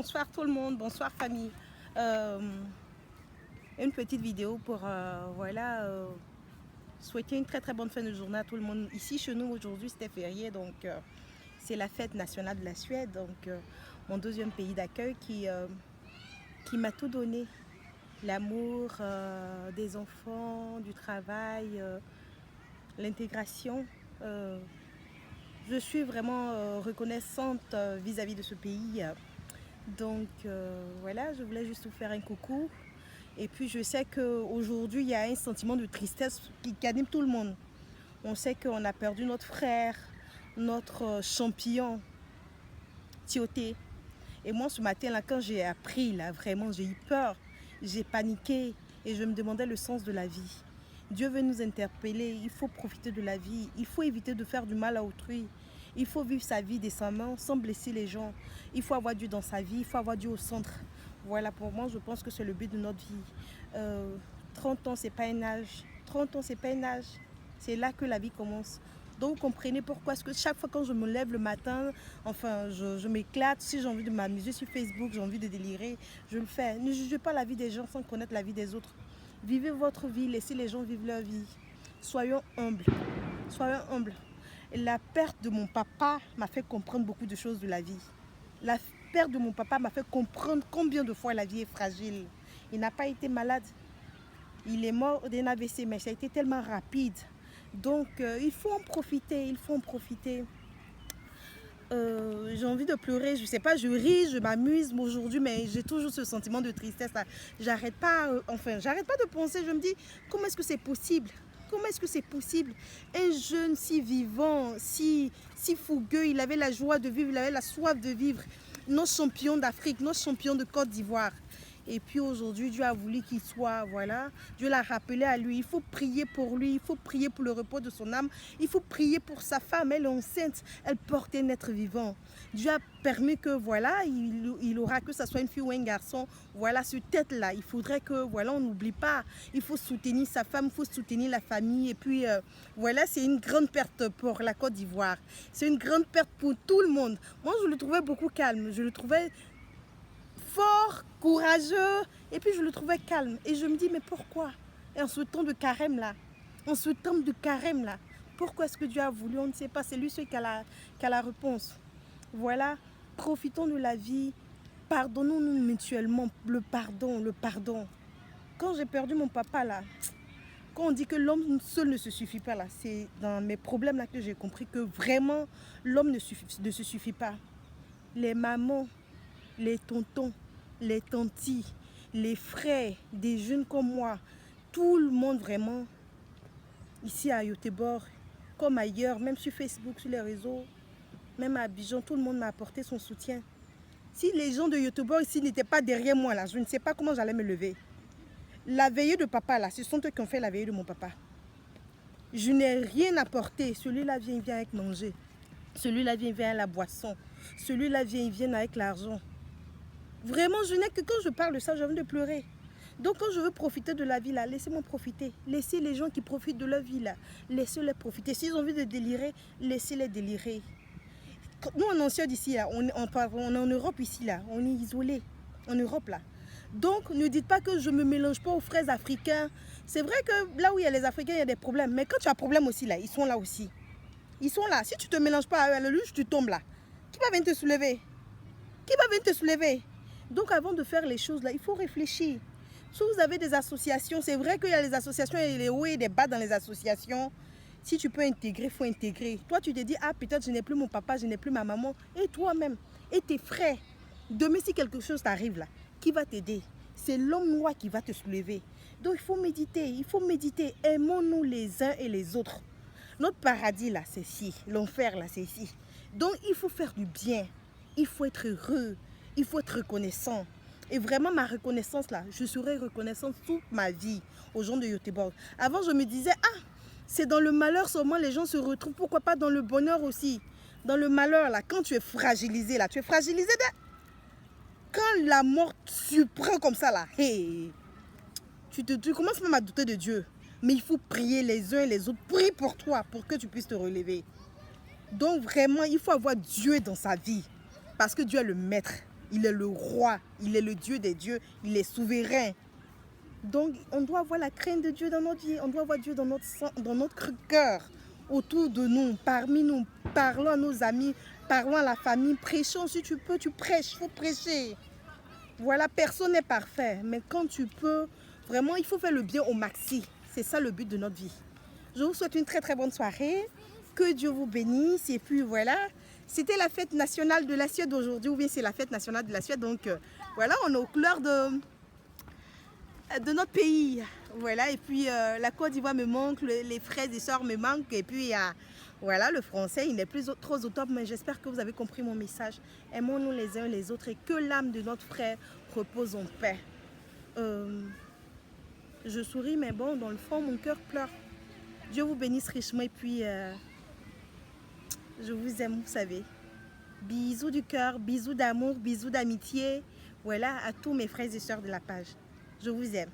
Bonsoir tout le monde, bonsoir famille. Euh, une petite vidéo pour souhaiter une très bonne fin de journée à tout le monde. Ici chez nous aujourd'hui c'était férié, donc c'est la fête nationale de la Suède, donc mon deuxième pays d'accueil qui m'a tout donné. L'amour des enfants, du travail, l'intégration. Je suis vraiment reconnaissante vis-à-vis de ce pays. Donc voilà, je voulais juste vous faire un coucou. Et puis je sais qu'aujourd'hui, il y a un sentiment de tristesse qui anime tout le monde. On sait qu'on a perdu notre frère, notre champion, Tioté. Et moi, ce matin, là, quand j'ai appris, là, vraiment, j'ai eu peur. J'ai paniqué et je me demandais le sens de la vie. Dieu veut nous interpeller, il faut profiter de la vie, il faut éviter de faire du mal à autrui. Il faut vivre sa vie décemment, sans blesser les gens. Il faut avoir Dieu dans sa vie, il faut avoir Dieu au centre. Voilà, pour moi, je pense que c'est le but de notre vie. 30 ans, c'est pas un âge. 30 ans, c'est pas un âge. C'est là que la vie commence. Donc, comprenez pourquoi est-ce que chaque fois quand je me lève le matin, enfin, je m'éclate. Si j'ai envie de m'amuser sur Facebook, j'ai envie de délirer, je le fais. Ne jugez pas la vie des gens sans connaître la vie des autres. Vivez votre vie, laissez les gens vivre leur vie. Soyons humbles. Soyons humbles. La perte de mon papa m'a fait comprendre beaucoup de choses de la vie. La perte de mon papa m'a fait comprendre combien de fois la vie est fragile. Il n'a pas été malade. Il est mort d'un AVC, mais ça a été tellement rapide. Donc, il faut en profiter, il faut en profiter. J'ai envie de pleurer, je sais pas, je ris, je m'amuse aujourd'hui, mais j'ai toujours ce sentiment de tristesse. J'arrête pas, j'arrête pas de penser, je me dis, comment est-ce que c'est possible? Comment est-ce que c'est possible? Un jeune si vivant, si fougueux, il avait la joie de vivre, il avait la soif de vivre. Nos champions d'Afrique, nos champions de Côte d'Ivoire. Et puis aujourd'hui, Dieu a voulu qu'il soit, voilà, Dieu l'a rappelé à lui. Il faut prier pour lui, il faut prier pour le repos de son âme. Il faut prier pour sa femme, elle est enceinte, elle porte un être vivant. Dieu a permis que, voilà, il aura que ce soit une fille ou un garçon, voilà, cette tête-là. Il faudrait que, voilà, on n'oublie pas. Il faut soutenir sa femme, il faut soutenir la famille. Et puis, voilà, c'est une grande perte pour la Côte d'Ivoire. C'est une grande perte pour tout le monde. Moi, je le trouvais beaucoup calme. Je le trouvais fort, courageux, et puis je le trouvais calme. Et je me dis, mais pourquoi? Et en ce temps de carême là, pourquoi est-ce que Dieu a voulu? On ne sait pas, c'est lui seul qui a la réponse. Voilà, profitons de la vie, pardonnons-nous mutuellement, le pardon. Quand j'ai perdu mon papa là, quand on dit que l'homme seul ne se suffit pas là, c'est dans mes problèmes là que j'ai compris que vraiment l'homme ne se suffit pas. Les mamans, les tontons, les tantis, les frères, des jeunes comme moi, tout le monde vraiment, ici à Göteborg, comme ailleurs, même sur Facebook, sur les réseaux, même à Abidjan, tout le monde m'a apporté son soutien. Si les gens de Göteborg ici n'étaient pas derrière moi, là, je ne sais pas comment j'allais me lever. La veillée de papa, là, ce sont eux qui ont fait la veillée de mon papa. Je n'ai rien apporté. Celui-là vient avec manger. Celui-là vient avec la boisson. Celui-là vient avec l'argent. Vraiment, je n'ai que quand je parle de ça, j'ai envie de pleurer. Donc quand je veux profiter de la vie là, laissez-moi profiter. Laissez les gens qui profitent de leur vie là, laissez-les profiter. S'ils ont envie de délirer, laissez-les délirer. Nous en ancien d'ici là, on est en Europe ici là, on est isolé en Europe là. Donc ne dites pas que je ne me mélange pas aux frères africains. C'est vrai que là où il y a les Africains, il y a des problèmes. Mais quand tu as problème aussi là, ils sont là aussi. Ils sont là. Si tu ne te mélanges pas à la luge, tu tombes là. Qui va venir te soulever? Qui va venir te soulever? Donc avant de faire les choses là, il faut réfléchir. Si vous avez des associations, c'est vrai qu'il y a les associations et les hauts et les bas dans les associations. Si tu peux intégrer, il faut intégrer. Toi, tu te dis, ah peut-être je n'ai plus mon papa, je n'ai plus ma maman. Et toi-même, et tes frères. Demain, si quelque chose t'arrive là, qui va t'aider? C'est l'homme noir qui va te soulever. Donc il faut méditer, il faut méditer. Aimons-nous les uns et les autres. Notre paradis là, c'est ici. L'enfer là, c'est ici. Donc il faut faire du bien. Il faut être heureux. Il faut être reconnaissant. Et vraiment, ma reconnaissance là, je serai reconnaissante toute ma vie aux gens de Göteborg. Avant, je me disais, ah, c'est dans le malheur seulement les gens se retrouvent. Pourquoi pas dans le bonheur aussi? Dans le malheur là, quand tu es fragilisé là, tu es fragilisé quand la mort surprend comme ça là, hey, tu commences même à douter de Dieu. Mais il faut prier les uns et les autres. Prie pour toi, pour que tu puisses te relever. Donc vraiment, il faut avoir Dieu dans sa vie. Parce que Dieu est le maître. Il est le roi, il est le Dieu des dieux, il est souverain. Donc, on doit avoir la crainte de Dieu dans notre vie. On doit avoir Dieu dans notre cœur, autour de nous, parmi nous. Parlons à nos amis, parlons à la famille. Prêchons si tu peux, tu prêches, il faut prêcher. Voilà, personne n'est parfait. Mais quand tu peux, vraiment, il faut faire le bien au maxi. C'est ça le but de notre vie. Je vous souhaite une très très bonne soirée. Que Dieu vous bénisse. Et puis voilà, c'était la fête nationale de la Suède aujourd'hui. Ou bien c'est la fête nationale de la Suède. Donc voilà, on est aux couleurs de notre pays. Voilà, et puis la Côte d'Ivoire me manque, les frères et sœurs me manquent. Et puis voilà, le français, il n'est plus trop au top. Mais j'espère que vous avez compris mon message. Aimons-nous les uns les autres et que l'âme de notre frère repose en paix. Je souris, mais bon, dans le fond, mon cœur pleure. Dieu vous bénisse richement et puis je vous aime, vous savez. Bisous du cœur, bisous d'amour, bisous d'amitié. Voilà, à tous mes frères et sœurs de la page. Je vous aime.